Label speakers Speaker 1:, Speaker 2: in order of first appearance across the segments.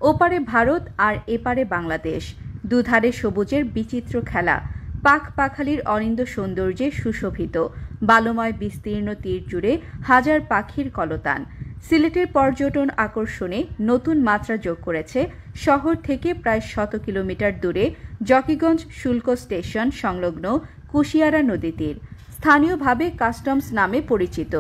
Speaker 1: ওপারে ভারত আর এপারে বাংলাদেশ, দুধারে সবুজের বিচিত্র খেলা, পাখ পাখালির অনিন্দ সৌন্দর্যে সুশোভিত বালুময় বিস্তীর্ণ তীর জুড়ে হাজার পাখির কলতান। সিলেটের পর্যটন আকর্ষণে নতুন মাত্রা যোগ করেছে শহর থেকে প্রায় 100 কিলোমিটার দূরে জকিগঞ্জ শুল্ক স্টেশন সংলগ্ন কুশিয়ারা নদী তীর, স্থানীয়ভাবে কাস্টমস নামে পরিচিত।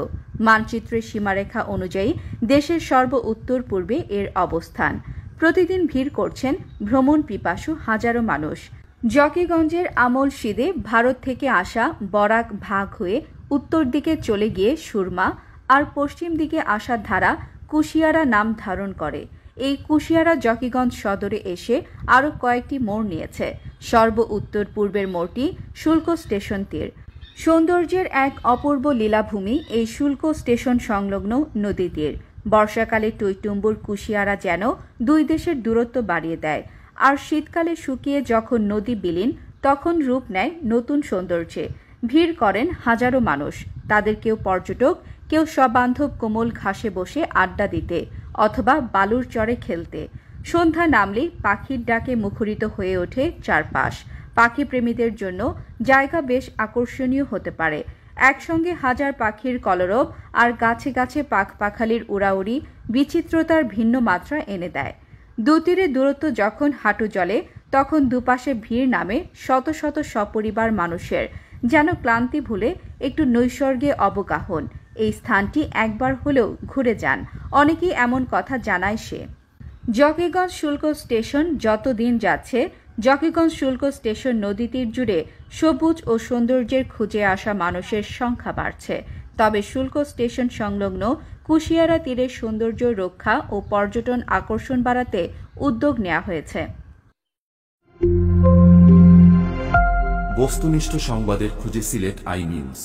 Speaker 1: মানচিত্রের সীমারেখা অনুযায়ী দেশের সর্ব উত্তর পূর্বে এর অবস্থান। প্রতিদিন ভিড় করছেন ভ্রমণ পিপাসু হাজারো মানুষ। জকিগঞ্জের আমল সিদে ভারত থেকে আসা বরাক ভাগ হয়ে উত্তর দিকে চলে গিয়ে সুরমা আর পশ্চিম দিকে আসার ধারা কুশিয়ারা নাম ধারণ করে। এই কুশিয়ারা জকিগঞ্জ সদরে এসে আরও কয়েকটি মোড় নিয়েছে। সর্ব উত্তর পূর্বের মোড়টি শুল্ক স্টেশন তীর। সৌন্দর্যের এক অপূর্ব লীলাভূমি এই শুল্ক স্টেশন সংলগ্ন নদী তীর। বর্ষাকালে টইটুম্বুর কুশিয়ারা যেন দুই দেশের দূরত্ব বাড়িয়ে দেয়, আর শীতকালে শুকিয়ে যখন নদী বিলীন তখন রূপ নেয় নতুন সৌন্দর্যে। ভিড় করেন হাজারো মানুষ, তাদের কেউ পর্যটক, কেউ সবান্ধব কোমল ঘাসে বসে আড্ডা দিতে অথবা বালুর চরে খেলতে। সন্ধ্যা নামলেই পাখির ডাকে মুখরিত হয়ে ওঠে চারপাশ। পাখি প্রেমীদের জন্য জায়গা বেশ আকর্ষণীয় হতে পারে। একসঙ্গে হাজার পাখির কলরব আর গাছে গাছে পাখ পাখালির উড়াউড়ি বিচিত্রতার ভিন্ন মাত্রা এনে দেয়। দুতীরে দূরত্ব যখন হাঁটু জলে তখন দুপাশে ভিড় নামে শত শত সপরিবার মানুষের, যেন ক্লান্তি ভুলে একটু নৈসর্গে অবগাহন। এই স্থানটি একবার হলেও ঘুরে যান, অনেকেই এমন কথা জানায় সে। জকিগঞ্জ শুল্ক স্টেশন যত দিন যাচ্ছে, জকিগঞ্জ শুল্ক স্টেশন নদী তীর জুড়ে সবুজ ও সৌন্দর্যের খুঁজে আসা মানুষের সংখ্যা বাড়ছে। তবে শুল্ক স্টেশন সংলগ্ন কুশিয়ারা তীরের সৌন্দর্য রক্ষা ও পর্যটন আকর্ষণ বাড়াতে উদ্যোগ নেওয়া হয়েছে।
Speaker 2: বস্তুনিষ্ঠ সংবাদের খুঁজে সিলেট আই নিউজ।